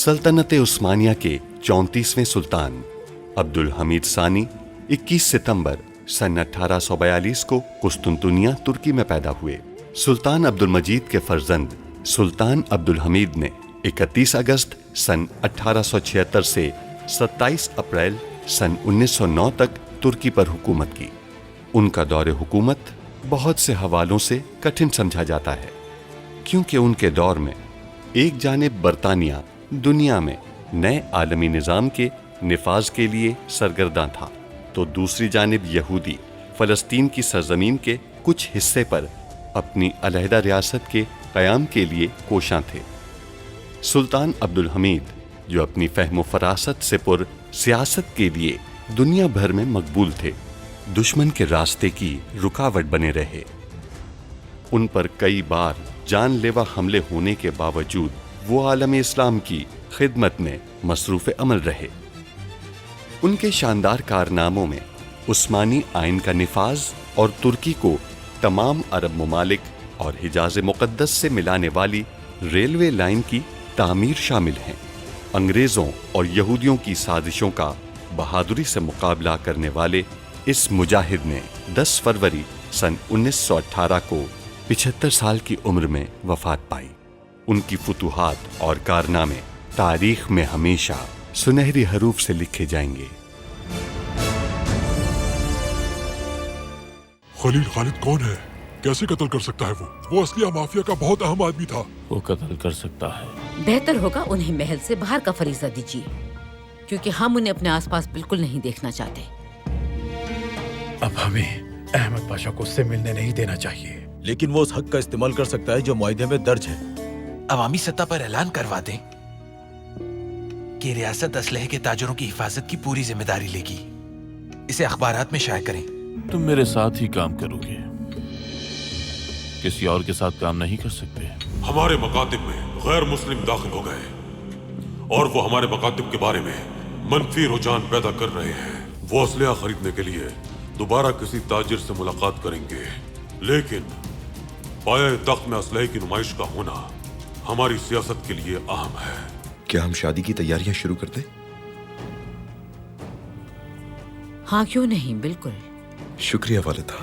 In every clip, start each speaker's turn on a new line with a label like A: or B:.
A: सल्तनत उस्मानिया के 34वें सुल्तान अब्दुल हमीद सानी 21 सितंबर सन 1842 को कुस्तुनतुनिया तुर्की में पैदा हुए। सुल्तान अब्दुल मजीद के फर्जंद सुल्तान अब्दुल हमीद ने 31 अगस्त सन 1876 से 27 अप्रैल सन 1909 तक तुर्की पर हुकूमत की। उनका दौरे हुकूमत बहुत से हवालों से कठिन समझा जाता है, क्योंकि उनके दौर में एक जानिब बरतानिया दुनिया में नए आलमी निज़ाम के निफाज के लिए सरगर्दा था, तो दूसरी जानिब यहूदी फ़लस्तीन की सरजमीन के कुछ हिस्से पर अपनी अलहदा रियासत के क़याम के लिए कोशां थे। सुल्तान अब्दुल हमीद, जो अपनी फ़हम फ़रासत से पुर सियासत के लिए दुनिया भर में मकबूल थे, दुश्मन के रास्ते की रुकावट बने रहे। उन पर कई बार जानलेवा हमले होने के बावजूद वो आलम इस्लाम की खिदमत में मसरूफ़ अमल रहे। उनके शानदार कारनामों में उस्मानी आइन का निफाज और तुर्की को तमाम अरब ममालिक और हिजाज मुक़द्दस से मिलाने वाली रेलवे लाइन की तामीर शामिल हैं। अंग्रेज़ों और यहूदियों की साजिशों का बहादुरी से मुकाबला करने वाले इस मुजाहिद ने 10 फरवरी सन 1918 को 75 साल की उम्र में वफ़ात पाई। उनकी फुतूहात और कारनामे तारीख में हमेशा सुनहरी हरूफ से लिखे जाएंगे।
B: खलील खालिद कौन है? कैसे कत्ल कर सकता है? वो असलिया माफिया का बहुत अहम आदमी था।
C: वो कत्ल कर सकता है।
D: बेहतर होगा उन्हें महल से बाहर का फरीजा दीजिए, क्योंकि हम उन्हें अपने आसपास बिल्कुल नहीं देखना चाहते।
E: अब हमें अहमद पाशा को उससे मिलने नहीं देना चाहिए।
F: लेकिन वो उस हक का इस्तेमाल कर सकता है जो मुआहदे में दर्ज है।
G: अवामी सतह पर ऐलान करवा दें कि रियासत असलहे के ताजरों की हिफाजत की पूरी जिम्मेदारी लेगी। इसे अखबारात में शाया करें।
C: तुम मेरे साथ ही काम करोगे, किसी और के साथ काम नहीं कर सकते।
B: हमारे मकातिब में गैर मुस्लिम दाखिल हो गए और वो हमारे मकातिब के बारे में मनफी रुझान पैदा कर रहे हैं। वो असलहा खरीदने के लिए दोबारा किसी ताजिर से मुलाकात करेंगे, लेकिन पाया तख्त में असलहे की नुमाइश का होना हमारी सियासत के लिए अहम है।
H: क्या हम शादी की तैयारियां शुरू कर दें?
D: हाँ, क्यों नहीं, बिल्कुल।
H: शुक्रिया वालिदा।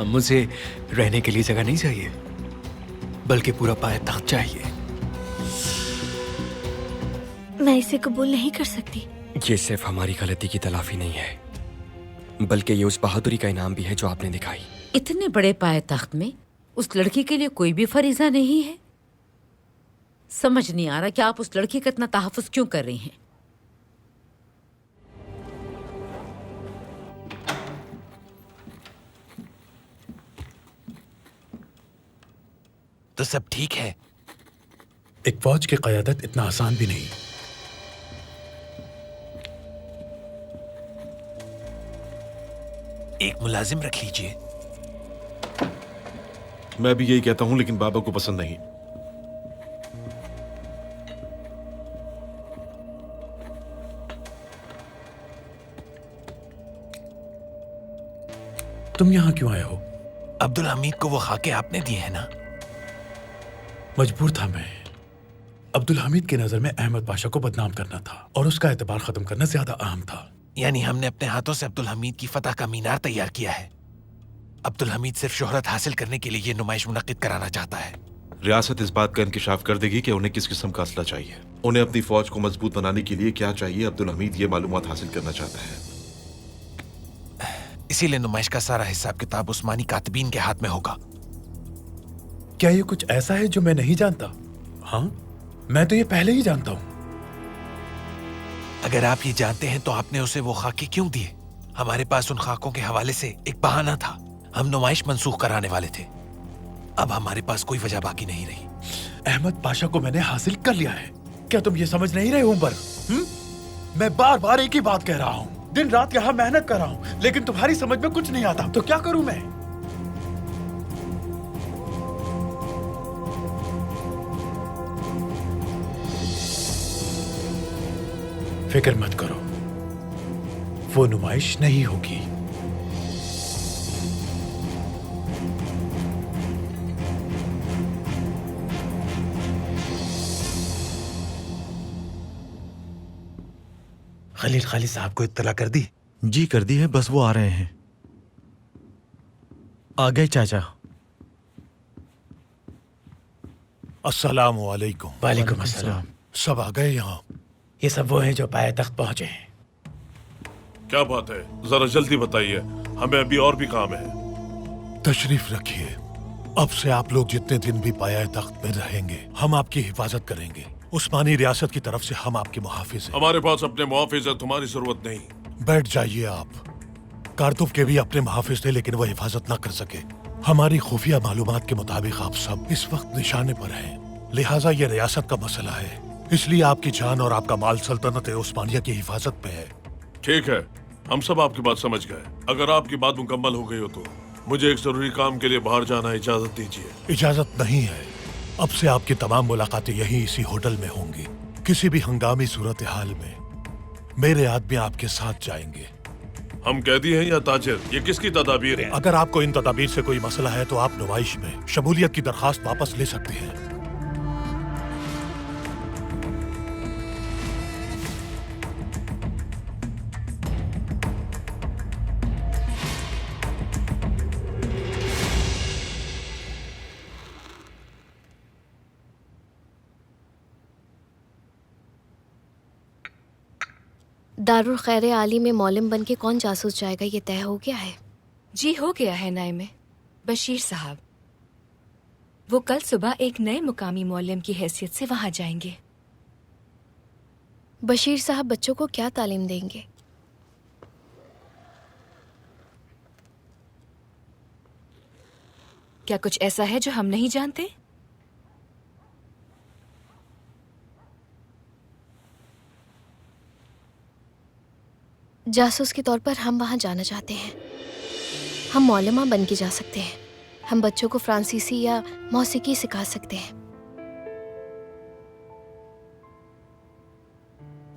E: मुझे रहने के लिए जगह नहीं चाहिए, बल्कि पूरा पायतख्त चाहिए।
I: मैं इसे कबूल नहीं कर सकती।
J: ये सिर्फ हमारी गलती की तलाफी नहीं है, बल्कि ये उस बहादुरी का इनाम भी है जो आपने दिखाई।
D: इतने बड़े पायतख्त में उस लड़की के लिए कोई भी फरीजा नहीं है। समझ नहीं आ रहा कि आप उस लड़की का इतना तहफ़्फ़ुज़ क्यों कर रही हैं।
G: तो सब ठीक है?
E: एक फौज की क़यादत इतना आसान भी नहीं।
G: एक मुलाजिम रख लीजिए।
F: मैं भी यही कहता हूं, लेकिन बाबा को पसंद नहीं।
E: तुम यहाँ क्यों आए हो?
G: अब्दुल हमीद को वो खाके आपने दिए हैं ना?
E: मजबूर था मैं। अब्दुल हमीद की नजर में अहमद पाशा को बदनाम करना था और उसका एतबार खत्म करना ज्यादा अहम था।
G: यानी हमने अपने हाथों से अब्दुल हमीद की फतह का मीनार तैयार किया है। अब्दुल हमीद सिर्फ शोहरत हासिल करने के लिए ये नुमाइश मुनक्किद कराना चाहता है।
F: रियासत इस बात का इंकिशाफ कर देगी कि उन्हें किस किस्म का असला चाहिए। उन्हें अपनी फौज को मजबूत बनाने के लिए क्या चाहिए, अब्दुल हमीद ये मालूमात हासिल करना चाहता है।
G: इसीलिए नुमाइश का सारा हिसाब किताब उस्मानी कातिबीन के हाथ में होगा।
E: क्या ये कुछ ऐसा है जो मैं नहीं जानता? हाँ, मैं तो ये पहले ही जानता हूँ।
G: अगर आप ये जानते हैं तो आपने उसे वो खाके क्यों दिए? हमारे पास उन खाकों के हवाले से एक बहाना था। हम नुमाइश मंसूख कराने वाले थे। अब हमारे पास कोई वजह बाकी नहीं रही।
E: अहमद पाशा को मैंने हासिल कर लिया है। क्या तुम ये समझ नहीं रहे उमर? मैं बार बार एक ही बात कह रहा हूँ, दिन रात यहाँ मेहनत कर रहा हूँ, लेकिन तुम्हारी समझ में कुछ नहीं आता। तो क्या करूँ मैं? फिक्र मत करो, वो नुमाइश नहीं होगी। खलील खाली साहब को इत्तला कर दी?
K: जी कर दी है, बस वो आ रहे हैं। आ गए चाचा।
E: अस्सलाम वालेकुम। वालेकुम अस्सलाम। सब आ गए यहाँ? ये सब वो हैं जो पाए तख्त पहुंचे हैं।
B: क्या बात है, जरा जल्दी बताइए, हमें अभी और भी काम है।
E: तशरीफ रखिए। अब से आप लोग जितने दिन भी पाया तख्त में रहेंगे, हम आपकी हिफाजत करेंगे। उस्मानी रियासत की तरफ से हम आपके मुहाफिज हैं।
B: हमारे पास अपने मुहाफिज है, तुम्हारी जरूरत नहीं।
E: बैठ जाइए आप। कारतुब के भी अपने मुहाफिज थे, लेकिन वह हिफाजत न कर सके। हमारी खुफिया मालूमात के मुताबिक आप सब इस वक्त निशाने पर हैं, लिहाजा ये रियासत का मसला है, इसलिए आपकी जान और आपका माल सल्तनत उस्मानिया की हिफाजत पे है।
B: ठीक है, हम सब आपकी बात समझ गए। अगर आपकी बात मुकम्मल हो गई हो तो मुझे एक जरूरी काम के लिए बाहर जाना है, इजाजत दीजिए।
E: इजाजत नहीं है, अब से आपकी तमाम मुलाकातें यहीं इसी होटल में होंगी। किसी भी हंगामी सूरत हाल में मेरे आदमी आपके साथ जाएंगे।
B: हम कैदी हैं या ताजिर, ये किसकी तदाबीर है?
E: अगर आपको इन तदाबीर से कोई मसला है तो आप नुमाइश में शमूलियत की दरखास्त वापस ले सकते हैं।
I: दारुल खैर आली में मौलिम बन के कौन जासूस जाएगा, ये तय हो गया है?
L: जी हो गया है नाइमे। बशीर साहब, वो कल सुबह एक नए मुकामी मौलिम की हैसियत से वहां जाएंगे।
I: बशीर साहब बच्चों को क्या तालीम देंगे?
L: क्या कुछ ऐसा है जो हम नहीं जानते?
I: जासूस के तौर पर हम वहां जाना चाहते हैं। हम मौलमा बन के जा सकते हैं। हम बच्चों को फ्रांसीसी या मौसीकी सिखा सकते हैं।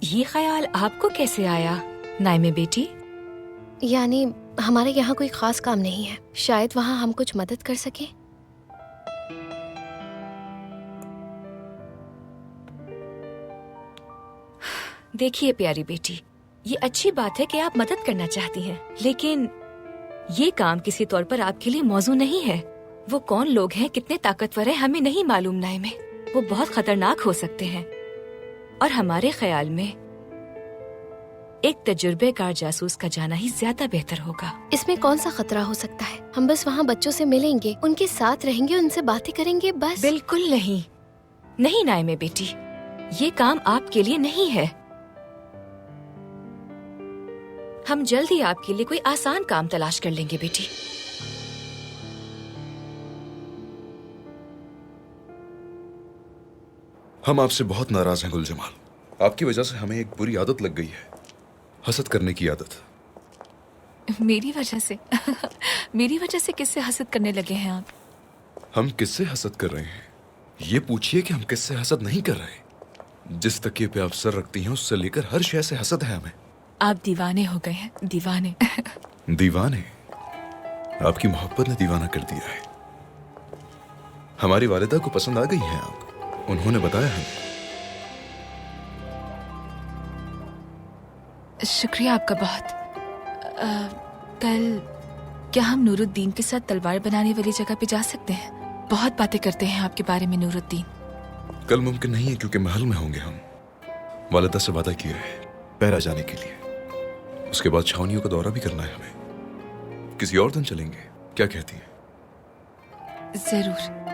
L: ये ख्याल आपको कैसे आया नाइमे बेटी?
I: यानी हमारे यहाँ कोई खास काम नहीं है, शायद वहाँ हम कुछ मदद कर सकें।
L: देखिए प्यारी बेटी, ये अच्छी बात है कि आप मदद करना चाहती हैं, लेकिन ये काम किसी तौर पर आपके लिए मौजू नहीं है। वो कौन लोग हैं, कितने ताकतवर हैं, हमें नहीं मालूम नाइमे। वो बहुत खतरनाक हो सकते हैं और हमारे ख्याल में एक तजुर्बेकार जासूस का जाना ही ज्यादा बेहतर होगा।
I: इसमें कौन सा खतरा हो सकता है? हम बस वहाँ बच्चों से मिलेंगे, उनके साथ रहेंगे, उनसे बातें करेंगे, बस।
L: बिल्कुल नहीं, नहीं नाइमे बेटी, ये काम आपके लिए नहीं है। हम जल्द ही आपके लिए कोई आसान काम तलाश कर लेंगे बेटी।
H: हम आपसे बहुत नाराज हैं गुलजमाल। आपकी वजह से हमें एक बुरी आदत लग गई है, हसद करने की आदत।
L: मेरी वजह से? मेरी वजह से किससे हसद करने लगे हैं आप?
H: हम किससे हसद कर रहे हैं ये पूछिए कि हम किससे हसद नहीं कर रहे। जिस तकिए पे आप सर रखती हैं उससे लेकर हर शय से हसद है हमें।
L: आप दीवाने हो गए हैं, दीवाने।
H: दीवाने? आपकी मोहब्बत ने दीवाना कर दिया है। हमारी वालिदा को पसंद आ गई हैं आप, उन्होंने बताया हमें।
L: शुक्रिया आपका बहुत। कल क्या हम नूरुद्दीन के साथ तलवार बनाने वाली जगह पे जा सकते हैं? बहुत बातें करते हैं आपके बारे में नूरुद्दीन।
H: कल मुमकिन नहीं है क्योंकि महल में होंगे हम। वालिदा से वादा किया है पैरा जाने के लिए। उसके बाद छावनियों का दौरा भी करना है हमें। किसी और दिन चलेंगे, क्या कहती हैं?
L: जरूर।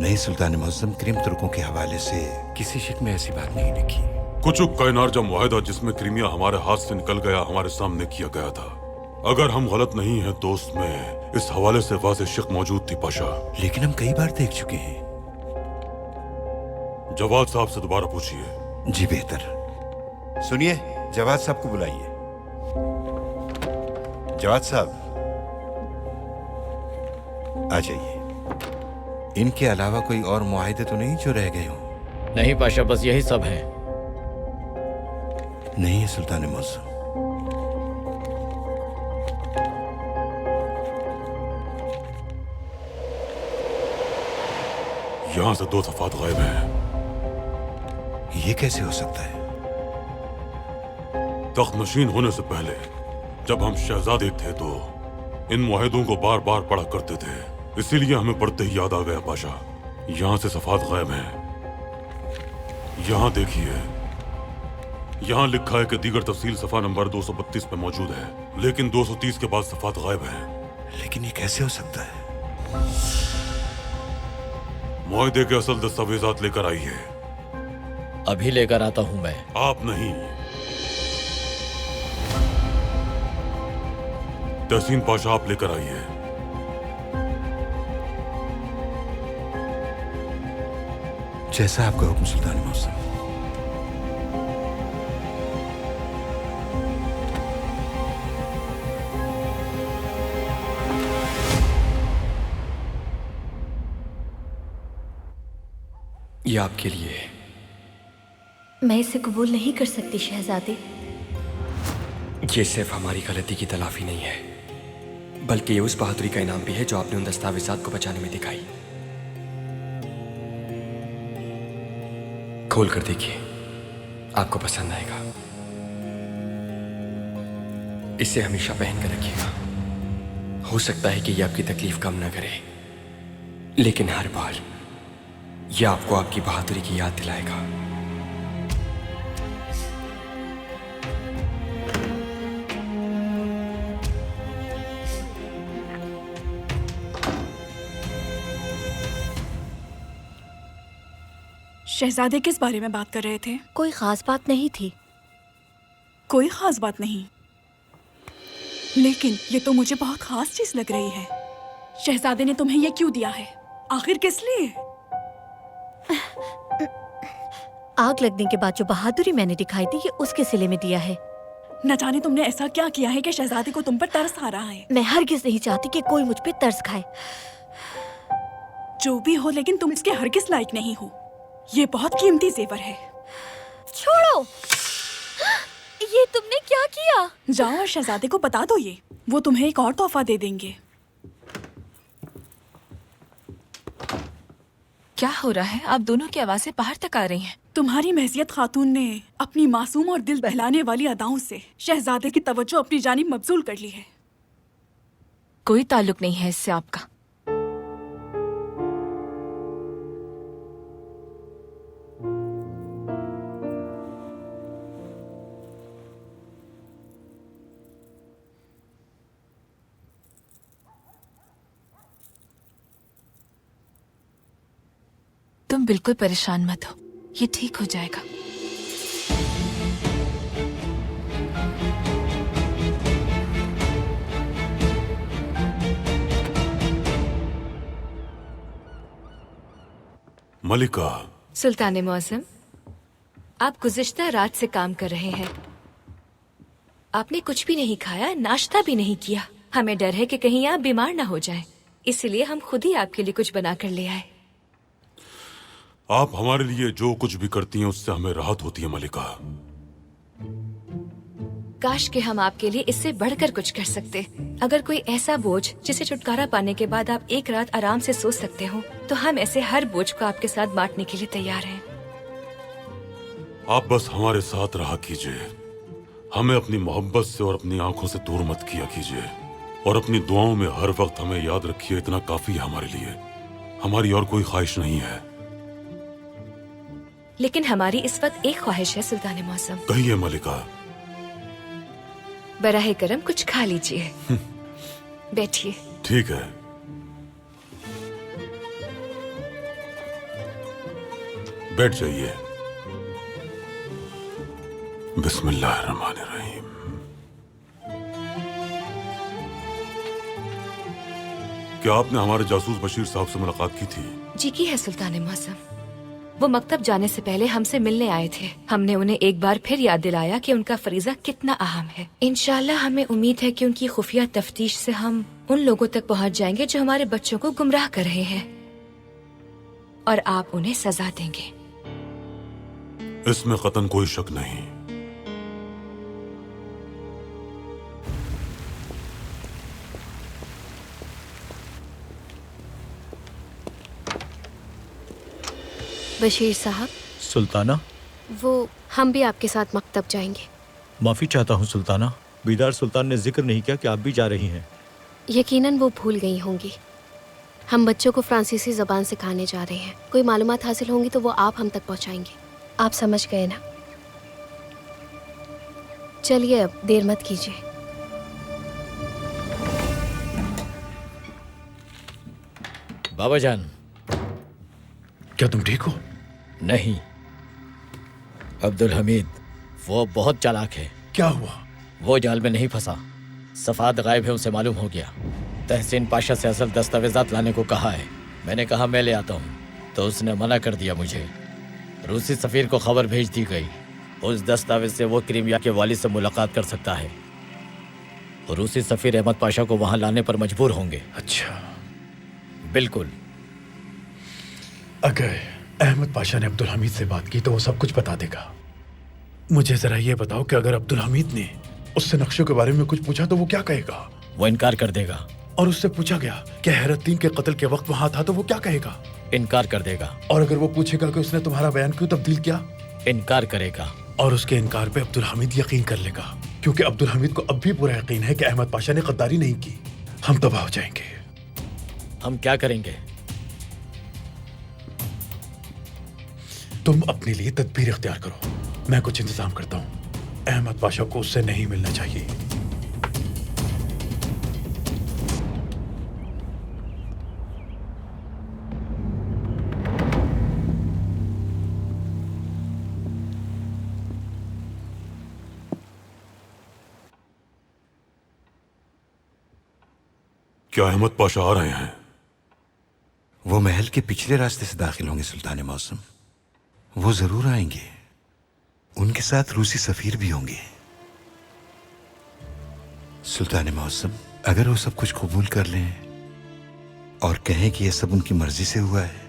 M: नहीं, सुल्तान मुअज्जम क्रीम तुर्कों के हवाले से किसी शिक में ऐसी बात नहीं लिखी।
B: कुचुक कायनारजा मुआहदा जिसमें क्रीमिया हमारे हाथ से निकल गया हमारे सामने किया गया था। अगर हम गलत नहीं हैं तो उसमें इस हवाले से वाज़ेह शिक मौजूद थी पाशा।
M: लेकिन हम कई बार देख चुके हैं।
B: जवाद साहब से दोबारा पूछिए।
M: जी बेहतर। सुनिए, जवाद साहब को बुलाइए। जवाद साहब आ जाइए। इनके अलावा कोई और मुआहिदे तो नहीं जो रह गए हों?
N: नहीं पाशा, बस यही सब है।
M: नहीं है सुल्तान मौसम।
B: यहां से 2 सफात गायब हैं।
M: ये कैसे हो सकता है?
B: तख्त नशीन होने से पहले जब हम शहजादे थे तो इन मुआहिदों को बार बार पढ़ा करते थे, इसीलिए हमें पढ़ते ही याद आ गया पाशा। यहां से सफात गायब हैं। यहां देखिए, यहां लिखा है कि दीगर तफसील सफा नंबर 232 पे मौजूद है, लेकिन 230 के बाद सफात गायब हैं।
M: लेकिन ये कैसे हो सकता है?
B: मुआहिदे के असल दस्तावेजात लेकर आइए।
N: अभी लेकर आता हूं मैं।
B: आप नहीं, तहसीन पाशा आप लेकर आइए।
M: जैसा आपका हुक्म सुल्तान मौसम।
J: ये आपके लिए है।
I: मैं इसे कबूल नहीं कर सकती शहजादे।
J: ये सिर्फ हमारी गलती की तलाफी नहीं है, बल्कि ये उस बहादुरी का इनाम भी है जो आपने उन दस्तावेजात को बचाने में दिखाई। खोल कर देखिए, आपको पसंद आएगा। इसे हमेशा पहन कर रखिएगा। हो सकता है कि ये आपकी तकलीफ कम ना करे, लेकिन हर बार यह आपको आपकी बहादुरी की याद दिलाएगा।
O: शहजादे किस बारे में बात कर रहे थे?
I: कोई खास बात नहीं थी।
O: कोई खास बात नहीं, लेकिन ये तो मुझे बहुत खास चीज लग रही है। शहजादे ने तुम्हें ये क्यों दिया है? आखिर किस लिए?
I: आग लगने के बाद जो बहादुरी मैंने दिखाई थी, ये उसके सिले में दिया है।
O: न जाने तुमने ऐसा क्या किया है कि शहजादे को तुम पर तरस आ रहा है।
I: मैं हरगिज नहीं चाहती कि कोई मुझ पे तरस खाए।
O: जो भी हो, लेकिन तुम इसके हरगिज लायक नहीं हो। ये बहुत कीमती जेवर है।
I: छोड़ो! ये तुमने क्या किया?
O: जाओ और शहजादे को बता दो ये। वो तुम्हें एक और तोहफा दे देंगे।
L: क्या हो रहा है? आप दोनों की आवाजें बाहर तक आ रही हैं।
O: तुम्हारी महजियत खातून ने अपनी मासूम और दिल बहलाने वाली अदाओं से शहजादे की तवज्जो अपनी जानिब मबजूल कर ली है।
L: कोई ताल्लुक नहीं है इससे आपका। तुम बिल्कुल परेशान मत हो, ये ठीक हो जाएगा।
B: मलिका।
L: सुल्तान मौसम, आप गुज़िश्ता रात से काम कर रहे हैं। आपने कुछ भी नहीं खाया, नाश्ता भी नहीं किया। हमें डर है कि कहीं आप बीमार ना हो जाएं, इसलिए हम खुद ही आपके लिए कुछ बना कर ले आए।
B: आप हमारे लिए जो कुछ भी करती हैं उससे हमें राहत होती है मलिका।
L: काश कि हम आपके लिए इससे बढ़कर कुछ कर सकते। अगर कोई ऐसा बोझ जिसे छुटकारा पाने के बाद आप एक रात आराम से सो सकते हो, तो हम ऐसे हर बोझ को आपके साथ बांटने के लिए तैयार हैं।
B: आप बस हमारे साथ रहा कीजिए। हमें अपनी मोहब्बत से और अपनी आंखों से दूर मत किया कीजिए, और अपनी दुआओं में हर वक्त हमें याद रखिए। इतना काफी है हमारे लिए। हमारी और कोई ख्वाहिश नहीं है।
L: लेकिन हमारी इस वक्त एक ख्वाहिश है सुल्तान मौसम।
B: कहिए मलिका।
L: बराहे करम कुछ खा लीजिए। बैठिए।
B: ठीक है। बैठ जाइए। बिस्मिल्लाहिर्रहमानिर्रहीम। क्या आपने हमारे जासूस बशीर साहब से मुलाकात की थी?
L: जी की है सुल्तान मौसम। वो मकतब जाने से पहले हमसे मिलने आए थे। हमने उन्हें एक बार फिर याद दिलाया कि उनका फरीजा कितना अहम है। इंशाल्लाह हमें उम्मीद है कि उनकी खुफिया तफ्तीश से हम उन लोगों तक पहुंच जाएंगे जो हमारे बच्चों को गुमराह कर रहे हैं, और आप उन्हें सजा देंगे।
B: इसमें कतन कोई शक नहीं।
I: बशीर साहब।
K: सुल्ताना,
I: वो हम भी आपके साथ मकतब जाएंगे।
K: माफी चाहता हूँ सुल्ताना, बीदार सुल्तान ने जिक्र नहीं किया कि आप भी जा रही हैं।
I: यकीनन वो भूल गई होंगी। हम बच्चों को फ्रांसीसी ज़बान सिखाने जा रहे हैं। कोई मालूमात हासिल होंगी तो वो आप हम तक पहुंचाएंगे। आप समझ गए ना? चलिए अब देर मत कीजिए।
N: बाबा जान।
E: क्या तुम ठीक हो?
N: नहीं, अब्दुल हमीद वो बहुत चालाक है।
E: क्या हुआ?
N: वो जाल में नहीं फंसा, सफाद गायब है, उसे मालूम हो गया। तहसीन पाशा से असल दस्तावेजात लाने को कहा है। मैंने कहा मैं ले आता हूँ, तो उसने मना कर दिया मुझे। रूसी सफ़ीर को खबर भेज दी गई। उस दस्तावेज से वो क्रीमिया के वालिद से मुलाकात कर सकता है। रूसी सफ़ीर अहमद पाशा को वहाँ लाने पर मजबूर होंगे।
E: अच्छा,
N: बिल्कुल।
E: अगर अहमद पाशा ने अब्दुल हमीद से बात की तो वो सब कुछ बता देगा। मुझे जरा ये बताओ कि अगर अब्दुल हमीद ने उससे नक्शों के बारे में कुछ पूछा तो वो क्या कहेगा?
N: वो इनकार कर देगा।
E: और उससे पूछा गया कि हैरतदीन के कत्ल के वक्त वहां था तो वो क्या कहेगा?
N: इनकार कर देगा।
E: और अगर वो पूछेगा कि उसने तुम्हारा बयान क्यों तब्दील किया?
N: इनकार करेगा।
E: और उसके इनकार पे अब्दुल हमीद यकीन कर लेगा, क्योंकि अब्दुल हमीद को अब भी पूरा यकीन है कि अहमद पाशा ने गद्दारी नहीं की। हम तबाह हो जाएंगे।
N: हम क्या करेंगे?
E: तुम अपने लिए तदबीर इख्तियार करो, मैं कुछ इंतजाम करता हूँ। अहमद पाशा को उससे नहीं मिलना चाहिए।
B: क्या अहमद पाशा आ रहे हैं?
M: वो महल के पिछले रास्ते से दाखिल होंगे सुल्तान मौसम। वो जरूर आएंगे। उनके साथ रूसी सफीर भी होंगे। सुल्तान मौसम, अगर वो सब कुछ कबूल कर लें और कहें कि यह सब उनकी मर्जी से हुआ है।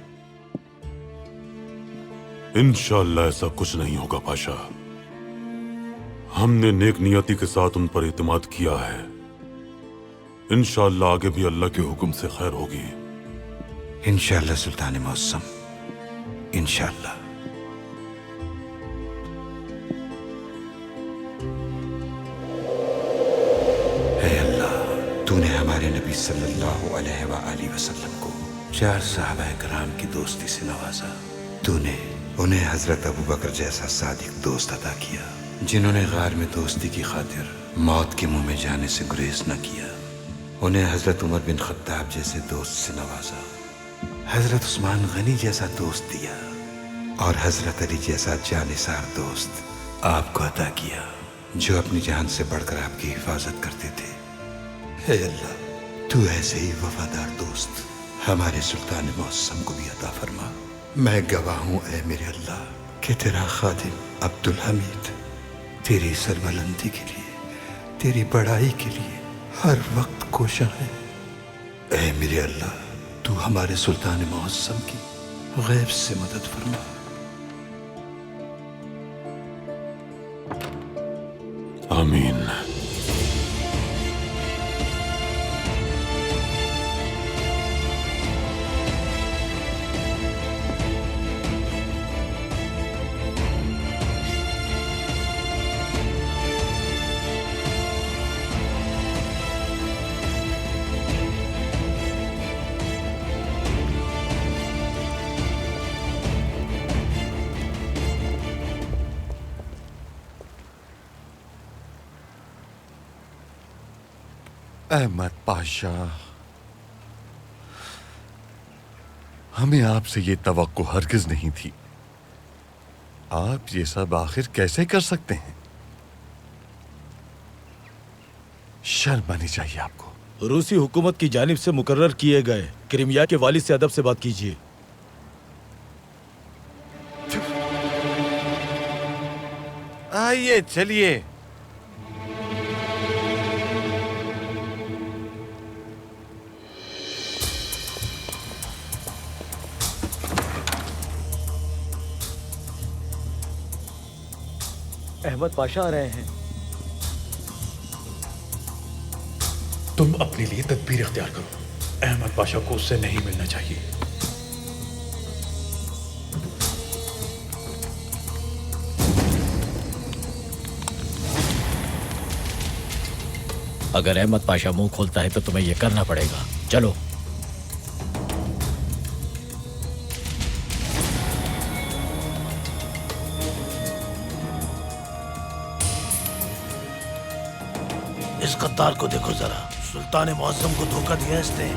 B: इंशाअल्लाह ऐसा कुछ नहीं होगा पाशा। हमने नेक नियति के साथ उन पर इत्मीनान किया है। इंशाअल्लाह आगे भी अल्लाह के हुक्म से खैर होगी।
M: इंशाअल्लाह सुल्तान मौसम, इंशाअल्लाह। हे अल्लाह, तूने हमारे नबी सल्लल्लाहु अलैहि वसल्लम को 4 सहाबाए कराम की दोस्ती से नवाजा। तूने उन्हें हजरत अबू बकर जैसा सादिक दोस्त अता किया, जिन्होंने गार में दोस्ती की खातिर मौत के मुंह में जाने से गुरेज न किया। उन्हें हजरत उमर बिन खत्ताब जैसे दोस्त से नवाजा, हजरत उस्मान गनी जैसा दोस्त दिया, और हजरत अली जैसा जानिसार दोस्त आपको अता किया, जो अपनी जान से बढ़कर आपकी हिफाजत करते थे। हे अल्लाह, तू ऐसे ही वफादार दोस्त हमारे सुल्तान मौसम को भी अता फरमा। मैं गवाह हूँ ऐ मेरे अल्लाह कि तेरा खादिम अब्दुल हमीद तेरी सरबलंदी के लिए, तेरी बड़ाई के लिए हर वक्त कोशा है। ऐ मेरे अल्लाह, तू हमारे सुल्तान मौसम की गैब से मदद फरमा।
B: आमीन।
A: अहमद पाशा, हमें आपसे ये तवक्को हरगिज नहीं थी। आप ये सब आखिर कैसे कर सकते हैं?
E: शर्म आनी चाहिए आपको।
K: रूसी हुकूमत की जानिब से मुकर्रर किए गए क्रिमिया के वालिद से अदब से बात कीजिए।
E: आइए चलिए।
K: अहमद पाशा आ रहे हैं।
E: तुम अपने लिए तदबीर इख्तियार करो। अहमद पाशा को उससे नहीं मिलना चाहिए।
N: अगर अहमद पाशा मुंह खोलता है तो तुम्हें यह करना पड़ेगा। चलो।
E: इस गद्दार को देखो जरा, सुल्तान मुअज्जम को धोखा दिया इसने।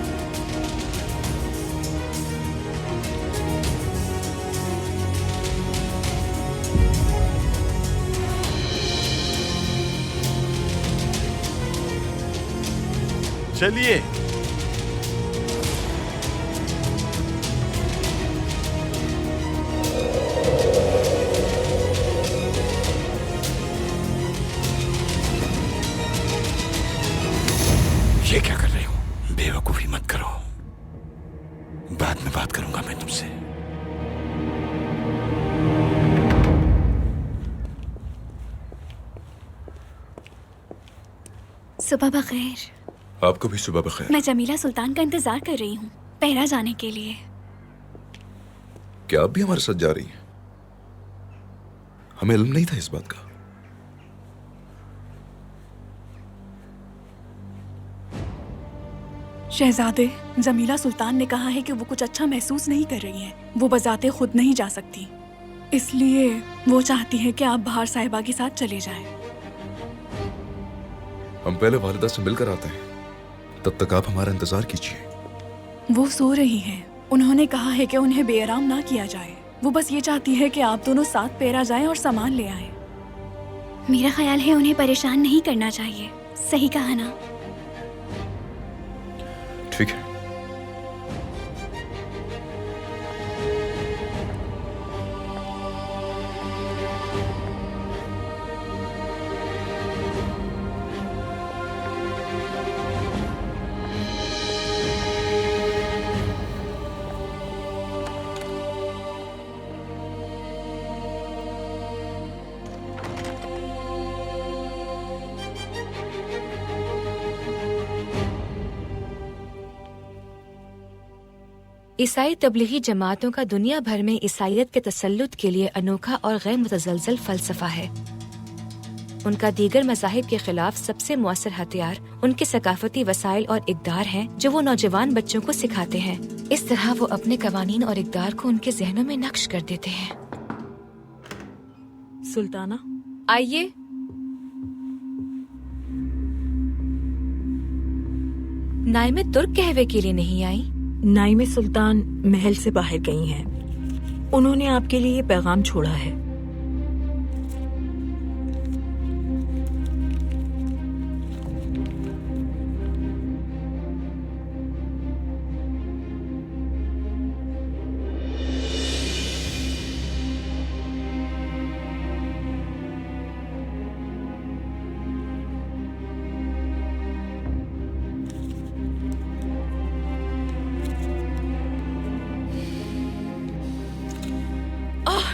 E: चलिए।
M: ये क्या कर रहे हो? बेवकूफी मत करो। बाद में बात करूंगा मैं तुमसे।
P: सुबह बखैर।
H: आपको भी सुबह बखैर।
P: मैं जमीला सुल्तान का इंतजार कर रही हूँ पहरा जाने के लिए।
H: क्या आप भी हमारे साथ जा रही हैं? हमें इल्म नहीं था इस बात का।
O: शहजादे, जमीला सुल्तान ने कहा है कि वो कुछ अच्छा महसूस नहीं कर रही हैं। वो बजाते खुद नहीं जा सकती, इसलिए वो चाहती है कि आप बाहर साहिबा के साथ चले जाएं।
H: हम पहले वालिदा से मिलकर आते हैं, तब तक आप हमारा इंतजार कीजिए।
O: वो सो रही हैं। उन्होंने कहा है कि उन्हें बेआराम ना किया जाए। वो बस ये चाहती है कि आप दोनों साथ पैरा जाएं और सामान ले आएं।
P: मेरा ख्याल है उन्हें परेशान नहीं करना चाहिए। सही कहा ना?
H: ठीक है।
L: ईसाई तबलीगी जमातों का दुनिया भर में ईसाइयत के तसल्लुत के लिए अनोखा और गैर मुतज़लज़ल फ़लसफ़ा है। उनका दीगर मज़ाहिब के खिलाफ सबसे मुअस्सर हथियार उनके सकाफती वसाइल और इक़दार हैं, जो वो नौजवान बच्चों को सिखाते हैं। इस तरह वो अपने कवानीन और इक़दार को उनके जहनों में नक्श कर देते हैं।
O: सुल्ताना,
L: आइए। नाइमे तुर्क कहवे के लिए नहीं आई?
Q: नाइमे सुल्तान महल से बाहर गई हैं। उन्होंने आपके लिए पैगाम छोड़ा है।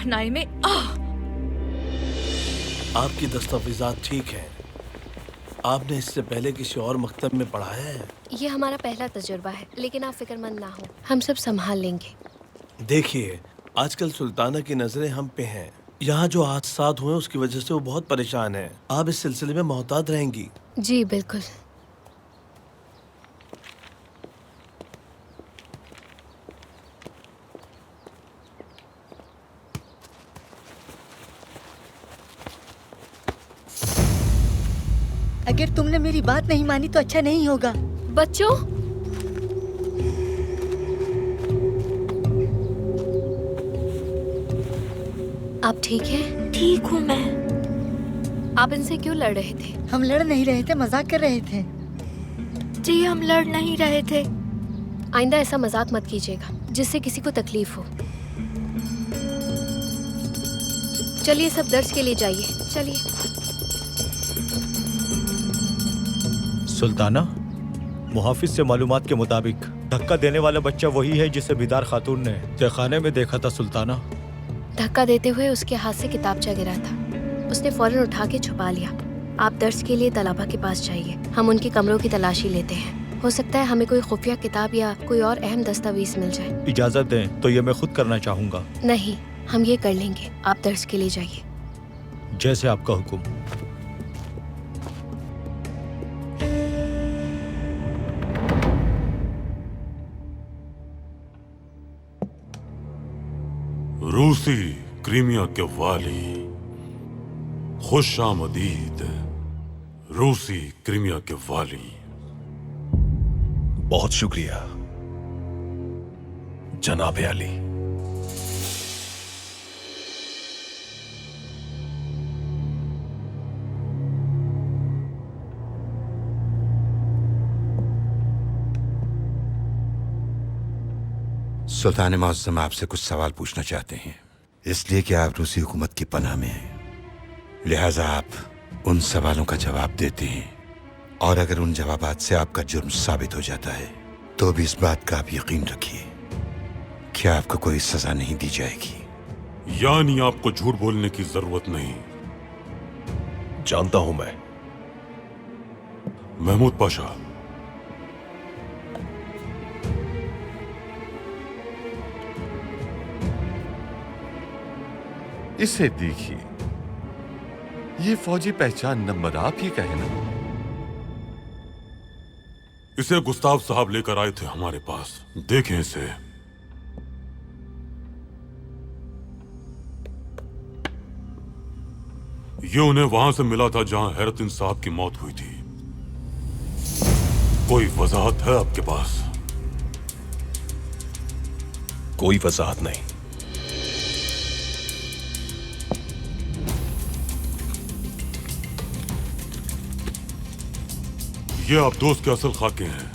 L: नाइमे,
R: आपकी दस्तावेजात ठीक हैं। आपने इससे पहले किसी और मकतब में पढ़ा है?
I: ये हमारा पहला तजुर्बा है, लेकिन आप फिक्रमंद ना हो, हम सब संभाल लेंगे।
R: देखिए, आजकल सुल्ताना की नजरें हम पे हैं। यहाँ जो हादसात हुए उसकी वजह से वो बहुत परेशान है। आप इस सिलसिले में मोहतात रहेंगी?
I: जी बिल्कुल।
S: अगर तुमने मेरी बात नहीं मानी तो अच्छा नहीं होगा।
I: बच्चों, आप ठीक हैं?
P: ठीक हूँ मैं।
I: आप इनसे क्यों लड़ रहे थे?
S: हम लड़ नहीं रहे थे, मजाक कर रहे थे।
L: जी हम लड़ नहीं रहे थे।
I: आइंदा ऐसा मजाक मत कीजिएगा जिससे किसी को तकलीफ हो। चलिए सब दर्ज के लिए जाइए, चलिए।
K: सुल्ताना, मुहाफिज से मालूमात के मुताबिक धक्का देने वाला बच्चा वही है जिसे बिदार खातून ने तहखाने में देखा था। सुल्ताना,
I: धक्का देते हुए उसके हाथ से किताबचा गिरा था, उसने फौरन उठा के छुपा लिया। आप दर्ज के लिए तलबा के पास जाइए, हम उनके कमरों की तलाशी लेते हैं। हो सकता है हमें कोई खुफिया किताब या कोई और अहम दस्तावेज मिल जाए।
K: इजाजत दें तो ये मैं खुद करना चाहूंगा।
I: नहीं, हम ये कर लेंगे, आप दर्ज के लिए जाइए।
K: जैसे आपका हुक्म।
B: रूसी क्रीमिया के वाली, खुश आमदीद रूसी क्रीमिया के वाली।
G: बहुत शुक्रिया जनाब अली।
M: सुल्तान मुअज़्ज़म आपसे कुछ सवाल पूछना चाहते हैं, इसलिए कि आप रूसी हुकूमत की पनाह में हैं। लिहाजा आप उन सवालों का जवाब देते हैं, और अगर उन जवाबात से आपका जुर्म साबित हो जाता है तो भी इस बात का आप यकीन रखिए कि आपको कोई सजा नहीं दी जाएगी।
B: यानी आपको झूठ बोलने की जरूरत नहीं।
G: जानता हूं मैं।
B: महमूद पाशा,
A: इसे देखिए, ये फौजी पहचान नंबर आप ही का है ना?
B: इसे गुस्ताव साहब लेकर आए थे हमारे पास। देखें इसे। ये उन्हें वहां से मिला था जहां हैरतिन साहब की मौत हुई थी। कोई वजाहत है आपके पास?
G: कोई वजाहत नहीं।
B: ये आप दोस्त के असल खाके हैं।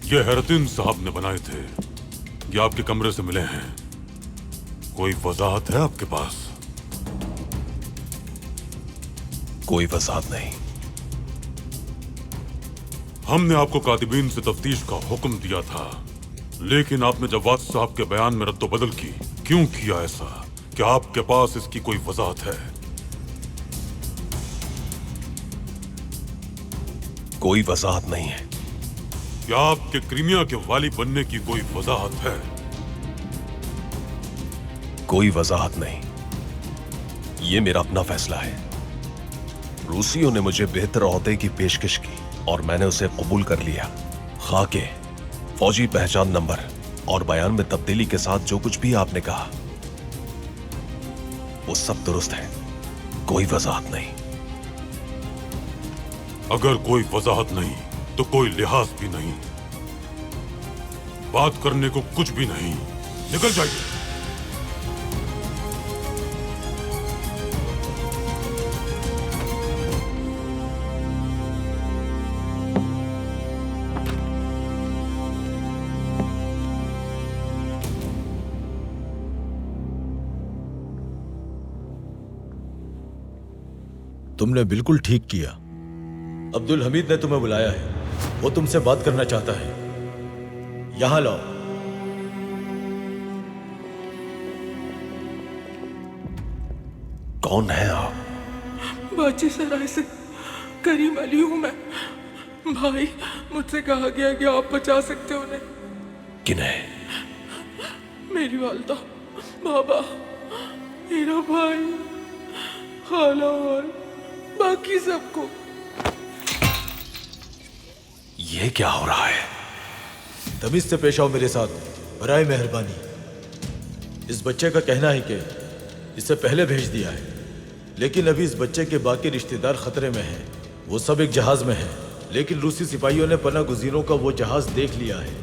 B: ये हैरतिन साहब ने बनाए थे। ये आपके कमरे से मिले हैं। कोई वजाहत है आपके पास?
G: कोई वजाहत नहीं।
B: हमने आपको कातिबीन से तफ्तीश का हुक्म दिया था, लेकिन आपने जवाद साहब के बयान में रद्दो-बदल की। क्यों किया ऐसा? क्या आपके पास इसकी कोई वजाहत है?
G: कोई वजाहत नहीं है।
B: क्या आपके क्रीमिया के वाली बनने की कोई वजाहत है?
G: कोई वजाहत नहीं। ये मेरा अपना फैसला है। रूसियों ने मुझे बेहतर ओहदे की पेशकश की और मैंने उसे कबूल कर लिया। खाके, फौजी पहचान नंबर और बयान में तब्दीली के साथ जो कुछ भी आपने कहा वो सब दुरुस्त है। कोई वजाहत नहीं।
B: अगर कोई वजाहत नहीं तो कोई लिहाज भी नहीं। बात करने को कुछ भी नहीं। निकल जाइए।
K: तुमने बिल्कुल ठीक किया। अब्दुल हमीद ने तुम्हें बुलाया है। वो तुमसे बात करना चाहता है। यहां लाओ।
G: कौन है आप?
T: बाची सराय से करीम अली हूं मैं। भाई, मुझसे कहा गया कि आप बचा सकते हो उन्हें।
G: किन्हें?
T: मेरी वालदा, बाबा, मेरा भाई, खाला और बाकी सबको।
G: ये क्या हो रहा है?
K: तमीज से पेश आओ मेरे साथ, बराए मेहरबानी। इस बच्चे का कहना है कि इसे पहले भेज दिया है, लेकिन अभी इस बच्चे के बाकी रिश्तेदार खतरे में हैं। वो सब एक जहाज में हैं, लेकिन रूसी सिपाहियों ने पनाह गुज़ीरों का वो जहाज देख लिया है।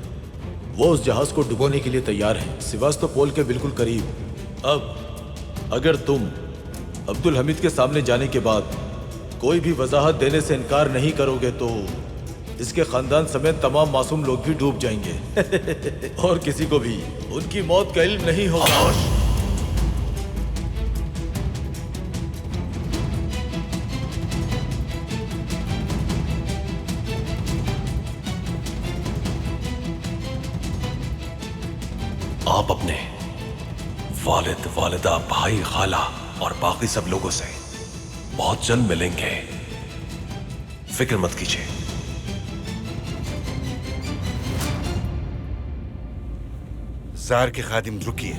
K: वो उस जहाज को डुबोने के लिए तैयार है, सिवास्तोपोल के बिल्कुल करीब। अब अगर तुम अब्दुल हमीद के सामने जाने के बाद कोई भी वजाहत देने से इनकार नहीं करोगे तो इसके खानदान समेत तमाम मासूम लोग भी डूब जाएंगे और किसी को भी उनकी मौत का इल्म नहीं होगा।
G: आप अपने वालिद, वालिदा, भाई, खाला और बाकी सब लोगों से बहुत जल्द मिलेंगे, फिक्र मत कीजिए।
M: जार के खादिम रुकिए।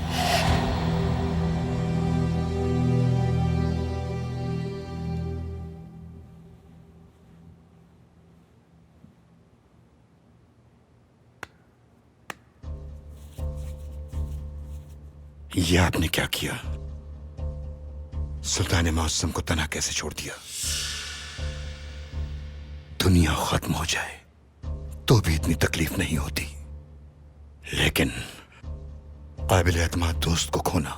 M: ये आपने क्या किया? सुल्तान मौसम को तना कैसे छोड़ दिया? दुनिया खत्म हो जाए तो भी इतनी तकलीफ नहीं होती, लेकिन काबिल एतमाद दोस्त को खोना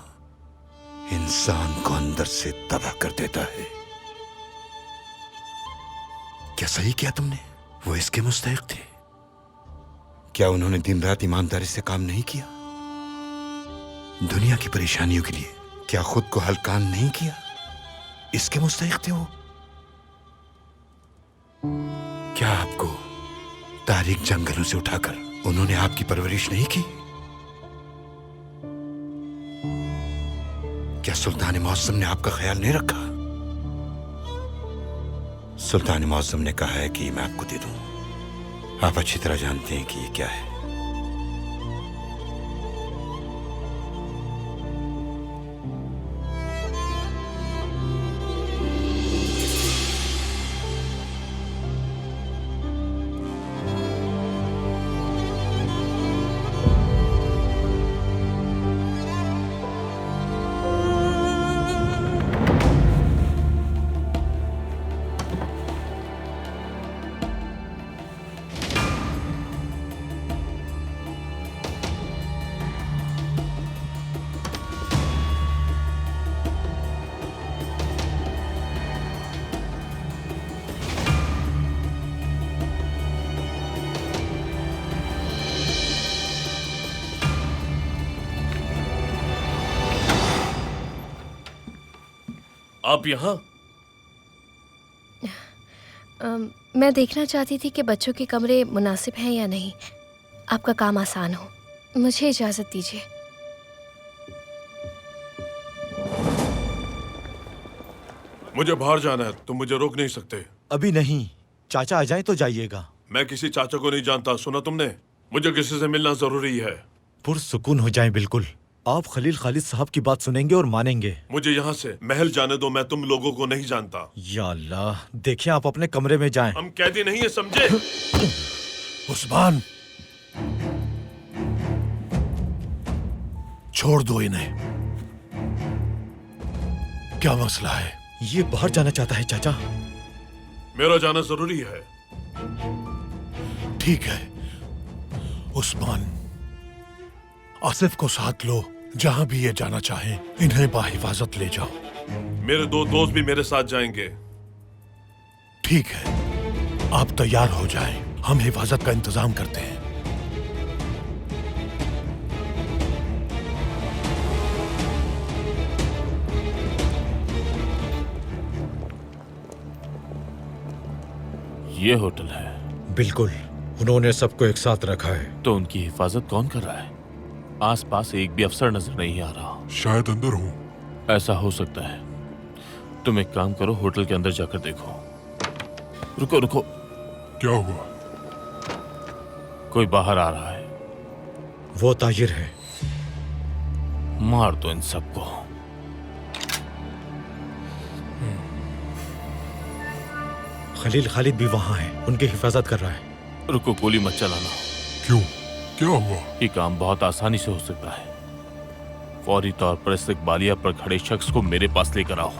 M: इंसान को अंदर से तबाह कर देता है। क्या सही किया तुमने? वो इसके मुस्तहिक थे। क्या उन्होंने दिन रात ईमानदारी से काम नहीं किया? दुनिया की परेशानियों के लिए क्या खुद को हलकान नहीं किया? इसके मुस्तहिक थे वो। क्या आपको तारीख जंगलों से उठाकर उन्होंने आपकी परवरिश नहीं की? क्या सुल्तान मौसम ने आपका ख्याल नहीं रखा? सुल्तान मौसम ने कहा है कि मैं आपको दे दूं। आप अच्छी तरह जानते हैं कि ये क्या है।
C: आप यहाँ?
I: मैं देखना चाहती थी कि बच्चों के कमरे मुनासिब हैं या नहीं। आपका काम आसान हो। मुझे इजाज़त दीजिए।
R: मुझे बाहर जाना है, तुम मुझे रोक नहीं सकते।
K: अभी नहीं, चाचा आ जाए तो जाइएगा।
R: मैं किसी चाचा को नहीं जानता, सुना तुमने? मुझे किसी से मिलना जरूरी है।
K: पुरसुकून हो जाए। बिल्कुल, आप खलील खालिद साहब की बात सुनेंगे और मानेंगे।
R: मुझे यहाँ से महल जाने दो, मैं तुम लोगों को नहीं जानता।
K: या अल्लाह, देखिए आप अपने कमरे में जाएं।
R: हम कैदी नहीं है, समझे?
E: उस्मान, छोड़ दो इन्हें। क्या मसला है?
K: ये बाहर जाना चाहता है चाचा।
R: मेरा जाना जरूरी है।
E: ठीक है उस्मान, आसिफ को साथ लो। जहां भी ये जाना चाहे इन्हें बाहिफाजत ले जाओ।
R: मेरे दो दोस्त भी मेरे साथ जाएंगे।
E: ठीक है, आप तैयार हो जाएं, हम हिफाजत का इंतजाम करते हैं।
C: ये होटल है?
K: बिल्कुल, उन्होंने सबको एक साथ रखा है।
C: तो उनकी हिफाजत कौन कर रहा है? आसपास एक भी अफसर नजर नहीं आ रहा।
B: शायद अंदर हूँ।
C: ऐसा हो सकता है। तुम एक काम करो, होटल के अंदर जाकर देखो। रुको रुको।
B: क्या हुआ?
C: कोई बाहर आ रहा है।
K: वो ताजिर है।
C: मार दो इन सबको।
K: खलील खालिद भी वहां है, उनकी हिफाजत कर रहा है।
C: रुको, गोली मत चलाना।
B: क्यों? क्या हुआ?
C: ये काम बहुत आसानी से हो सकता है। फौरी तौर पर इस्तकबालिया पर खड़े शख्स को मेरे पास लेकर आओ।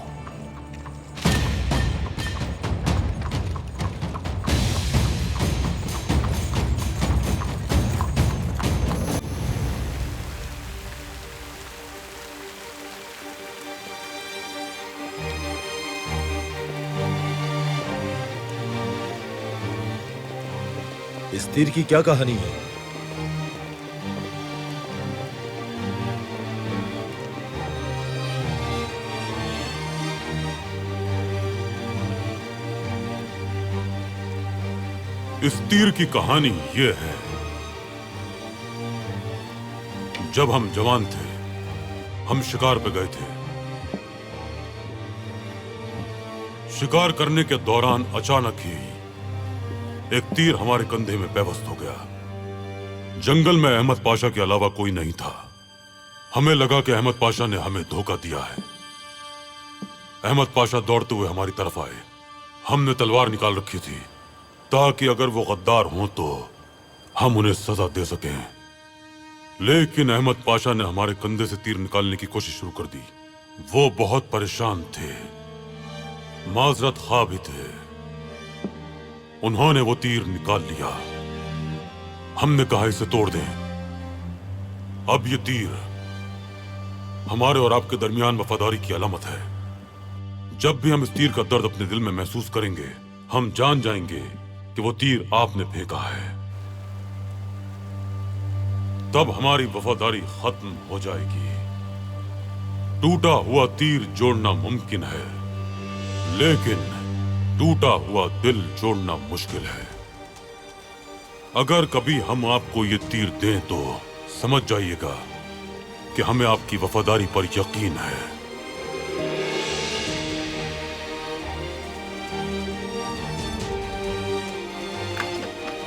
K: इस तीर की क्या कहानी है?
B: इस तीर की कहानी ये है, जब हम जवान थे, हम शिकार पे गए थे। शिकार करने के दौरान अचानक ही एक तीर हमारे कंधे में बेबस हो गया। जंगल में अहमद पाशा के अलावा कोई नहीं था। हमें लगा कि अहमद पाशा ने हमें धोखा दिया है। अहमद पाशा दौड़ते हुए हमारी तरफ आए। हमने तलवार निकाल रखी थी ताकि अगर वो गद्दार हों तो हम उन्हें सजा दे सकें। लेकिन अहमद पाशा ने हमारे कंधे से तीर निकालने की कोशिश शुरू कर दी। वो बहुत परेशान थे, माजरत खा भी थे। उन्होंने वो तीर निकाल लिया। हमने कहा इसे तोड़ दें। अब ये तीर हमारे और आपके दरमियान वफादारी की अलामत है। जब भी हम इस तीर का दर्द अपने दिल में महसूस करेंगे, हम जान जाएंगे कि वो तीर आपने फेंका है। तब हमारी वफादारी खत्म हो जाएगी। टूटा हुआ तीर जोड़ना मुमकिन है, लेकिन टूटा हुआ दिल जोड़ना मुश्किल है। अगर कभी हम आपको ये तीर दें तो समझ जाइएगा कि हमें आपकी वफादारी पर यकीन है।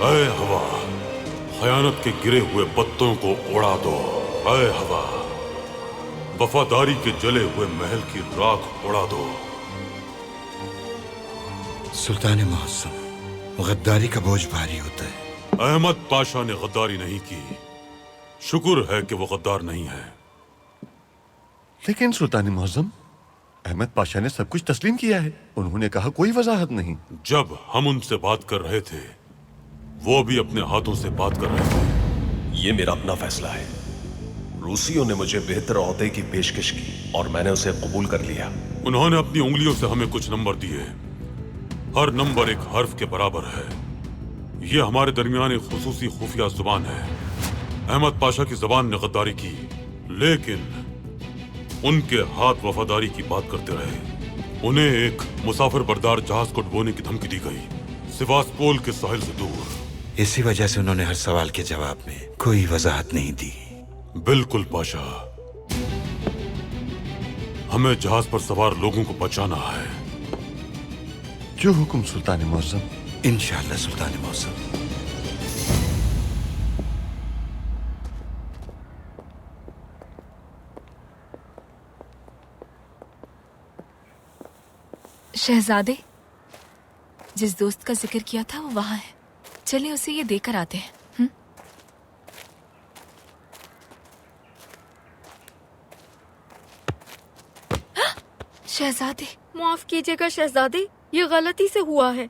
B: ऐ हवा, खयानत के गिरे हुए पत्तों को उड़ा दो। ऐ हवा, वफादारी के जले हुए महल की राख उड़ा दो।
M: सुल्तान मुअज्जम, गद्दारी का बोझ भारी होता है।
B: अहमद पाशा ने गद्दारी नहीं की। शुक्र है कि वो गद्दार नहीं है।
A: लेकिन सुल्तान मुअज्जम, अहमद पाशा ने सब कुछ तस्लीम किया है। उन्होंने कहा कोई वजाहत नहीं।
B: जब हम उनसे बात कर रहे थे, वो भी अपने हाथों से बात कर रहे थे।
G: ये मेरा अपना फैसला है। रूसियों ने मुझे बेहतर ओहदे की पेशकश की और मैंने उसे कबूल कर लिया।
B: उन्होंने अपनी उंगलियों से हमें कुछ नंबर दिए। हर नंबर एक हर्फ के बराबर है। ये हमारे दरमियान एक खुसूसी खुफिया जुबान है। अहमद पाशा की जुबान ने गद्दारी की, लेकिन उनके हाथ वफादारी की बात करते रहे। उन्हें एक मुसाफिर बरदार जहाज को डुबोने की धमकी दी गई, सिवास्पोल के साहिल से दूर।
M: इसी वजह से उन्होंने हर सवाल के जवाब में कोई वजाहत नहीं दी।
B: बिल्कुल पाशा, हमें जहाज पर सवार लोगों को बचाना है।
A: जो हुक्म सुल्तान मुअज्जम।
M: इंशाअल्लाह सुल्तान मुअज्जम।
L: शहजादे, जिस दोस्त का जिक्र किया था वो वहां है। चलिए उसे ये देकर आते हैं। शहजादे,
U: माफ कीजिएगा शहजादे, ये गलती से हुआ है।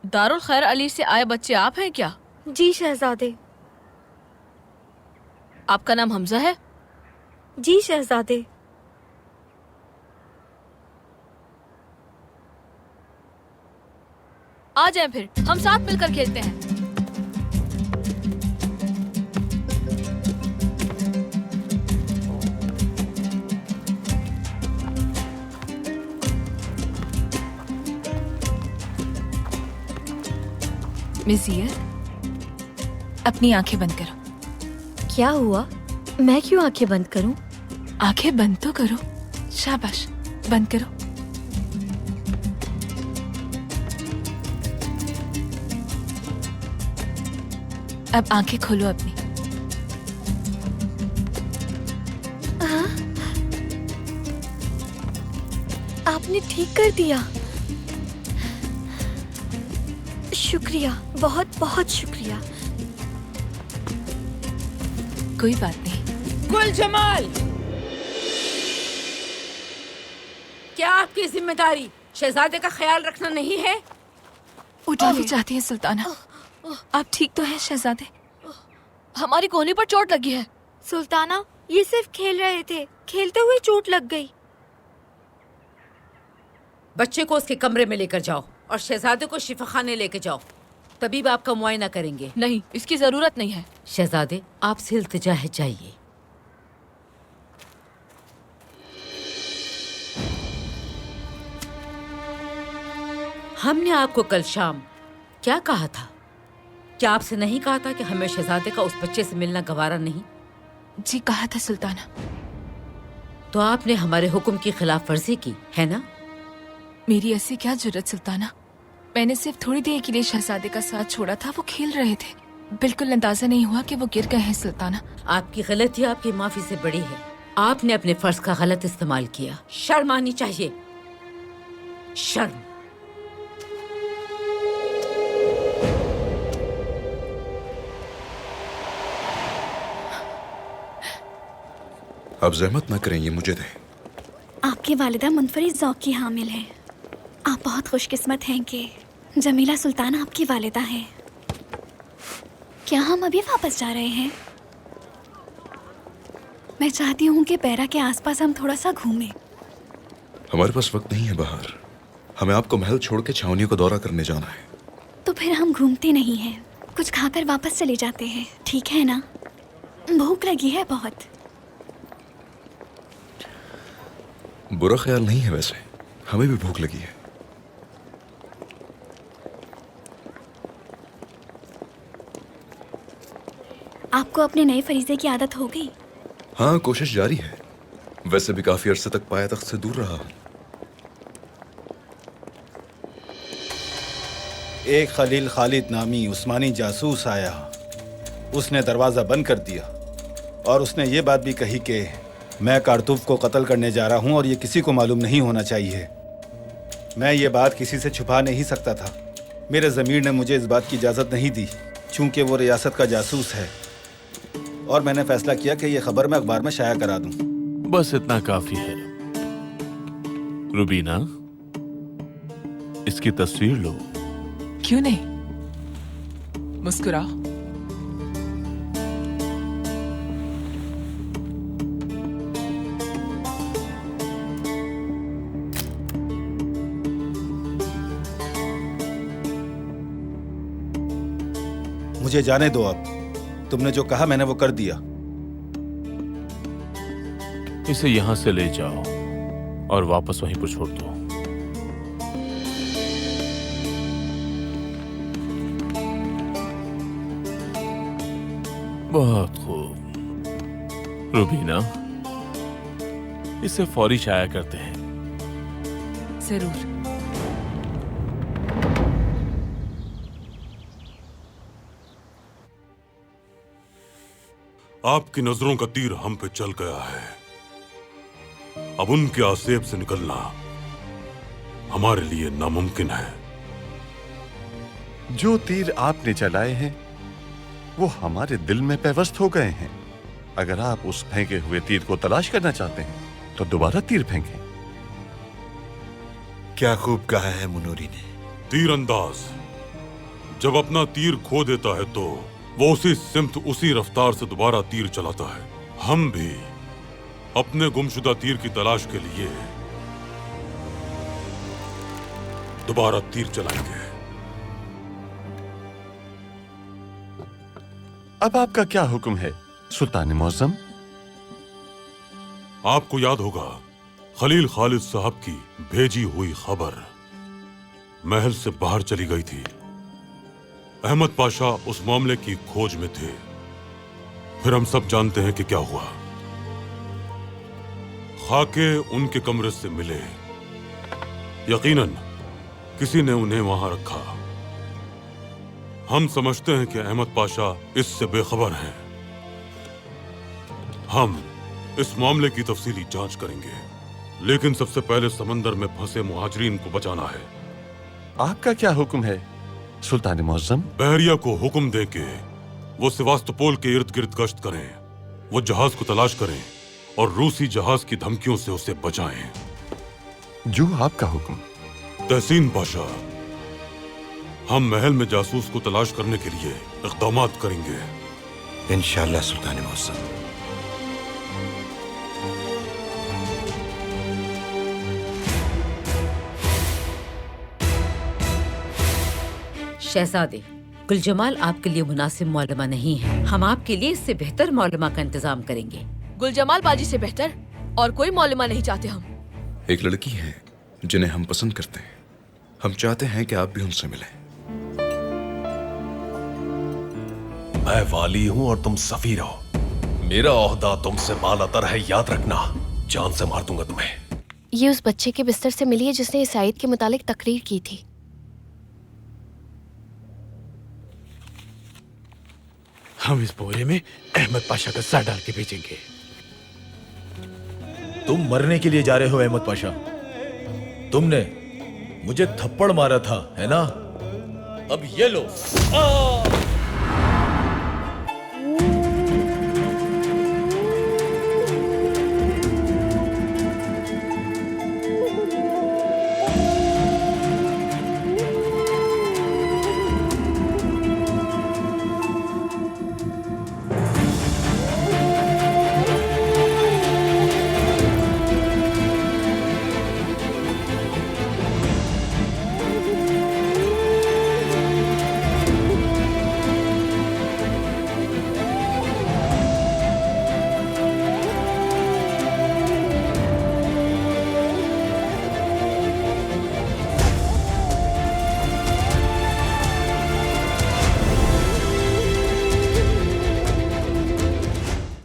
L: दारुल खैर अली से आए बच्चे आप हैं क्या?
U: जी शहजादे।
L: आपका नाम हमजा है?
U: जी शहजादे।
L: आ जाएं फिर, हम साथ मिलकर खेलते हैं। मिसियर, अपनी आंखें बंद करो।
U: क्या हुआ? मैं क्यों आंखें बंद करूं?
L: आंखें बंद तो करो। शाबाश, बंद करो। अब आंखें खोलो अपनी।
U: हाँ? आपने ठीक कर दिया। शुक्रिया, बहुत बहुत शुक्रिया।
L: कोई बात नहीं।
D: गुल जमाल, क्या आपकी जिम्मेदारी शहजादे का ख्याल रखना नहीं है?
L: उठाना चाहती है सुल्ताना। आप ठीक तो हैं शहजादे? हमारी कोहनी पर चोट लगी है।
U: सुल्ताना, ये सिर्फ खेल रहे थे, खेलते हुए चोट लग गई।
D: बच्चे को उसके कमरे में लेकर जाओ और शहजादे को शिफा खाने लेके जाओ। तबीब आपका मुआयना करेंगे।
L: नहीं, इसकी जरूरत नहीं है।
D: शहजादे, आपसे इल्तिजा है, जाइए। हमने आपको कल शाम क्या कहा था? क्या आपसे नहीं कहा था कि हमें शहजादे का उस बच्चे से मिलना गवारा नहीं?
L: जी कहा था सुल्ताना।
D: तो आपने हमारे हुक्म की खिलाफ वर्जी की है ना?
L: मेरी ऐसी क्या जुर्रत सुल्ताना। मैंने सिर्फ थोड़ी देर के लिए शहजादे का साथ छोड़ा था, वो खेल रहे थे। बिल्कुल अंदाजा नहीं हुआ कि वो गिर गए हैं सुल्ताना।
D: आपकी गलती आपकी माफी से बड़ी है। आपने अपने फर्ज का गलत इस्तेमाल किया। शर्म आनी चाहिए, शर्म।
H: आप जहमत ना करें, ये मुझे दे।
P: आपकी वालिदा मुनफरिद ज़ौक़ की हामिल है। आप बहुत खुशकिस्मत हैं कि जमीला सुल्तान आपकी वालिदा है। क्या हम अभी वापस जा रहे हैं? मैं चाहती हूँ कि पैरा के आसपास हम थोड़ा सा घूमें।
H: हमारे पास वक्त नहीं है बाहर। हमें आपको महल छोड़ के छावनियों का दौरा करने जाना है।
P: तो फिर हम घूमते नहीं हैं, कुछ खाकर वापस चले जाते हैं, ठीक है ना? भूख लगी है बहुत।
H: बुरा ख्याल नहीं है, वैसे हमें भी भूख लगी है।
P: आपको अपने नए फरीजे की आदत हो गई?
H: हाँ, कोशिश जारी है। वैसे भी काफी अरसे तक पाया तख्त से दूर रहा।
F: एक खलील खालिद नामी उस्मानी जासूस आया। उसने दरवाज़ा बंद कर दिया और उसने ये बात भी कही कि मैं कारतूफ को कत्ल करने जा रहा हूँ और ये किसी को मालूम नहीं होना चाहिए। मैं ये बात किसी से छुपा नहीं सकता था। मेरे ज़मीर ने मुझे इस बात की इजाज़त नहीं दी, चूँकि वो रियासत का जासूस है, और मैंने फैसला किया कि ये खबर मैं अखबार में शाया करा दूँ।
C: बस इतना काफी है। रुबीना, इसकी तस्वीर लो।
T: क्यों नहीं, मुस्कुराओ।
F: मुझे जाने दो अब। तुमने जो कहा मैंने वो कर दिया।
C: इसे यहां से ले जाओ और वापस वहीं पर छोड़ दो। बहुत खूब। रुबीना, इसे फौरी शाया करते हैं।
T: जरूर।
B: आपकी नजरों का तीर हम पे चल गया है। अब उनके आसेब से निकलना हमारे लिए नामुमकिन है।
A: जो तीर आपने चलाए हैं वो हमारे दिल में पेवस्त हो गए हैं। अगर आप उस फेंके हुए तीर को तलाश करना चाहते हैं तो दोबारा तीर फेंकें।
M: क्या खूब कहा है मुनोरी ने।
B: तीरंदाज जब अपना तीर खो देता है तो वो उसी सिमत उसी रफ्तार से दोबारा तीर चलाता है। हम भी अपने गुमशुदा तीर की तलाश के लिए दोबारा तीर चलाएंगे।
A: अब आपका क्या हुक्म है सुल्तान मुअज्जम?
B: आपको याद होगा खलील खालिद साहब की भेजी हुई खबर महल से बाहर चली गई थी। अहमद पाशा उस मामले की खोज में थे। फिर हम सब जानते हैं कि क्या हुआ। खाके उनके कमरे से मिले। यकीनन किसी ने उन्हें वहां रखा। हम समझते हैं कि अहमद पाशा इससे बेखबर हैं। हम इस मामले की तफसीली जांच करेंगे, लेकिन सबसे पहले समंदर में फंसे मुहाजिरीन को बचाना है।
A: आपका क्या हुक्म है सुल्तान मुअज्जम?
B: बहरिया को हुक्म दे के वो सेवास्तोपोल के इर्द गिर्द गश्त करें, वो जहाज को तलाश करें और रूसी जहाज की धमकियों से उसे बचाएं।
A: जो आपका हुक्म।
B: तहसीन पाशा, हम महल में जासूस को तलाश करने के लिए इक़दामात करेंगे।
M: इंशाअल्लाह सुल्तान मुअज्जम।
D: शहजादे, गुलजमाल आपके लिए मुनासिब मौलमा नहीं है। हम आपके लिए इससे बेहतर मौलमा का इंतजाम करेंगे।
U: गुलजमाल बाजी से बेहतर और कोई मौलमा नहीं चाहते हम।
H: एक लड़की है जिन्हें हम पसंद करते हैं। हम चाहते हैं कि आप भी उनसे मिलें।
G: मैं वाली हूं और तुम सफीर हो। मेरा ओहदा तुमसे बालातर है, याद रखना। जान से मार दूंगा तुम्हें।
I: ये उस बच्चे के बिस्तर से मिली है जिसने ईसाईद के मुतालिक तकरीर की थी।
E: हम इस बोरे में अहमद पाशा का सर डाल के भेजेंगे।
K: तुम मरने के लिए जा रहे हो अहमद पाशा। तुमने मुझे थप्पड़ मारा था, है ना? अब ये लो।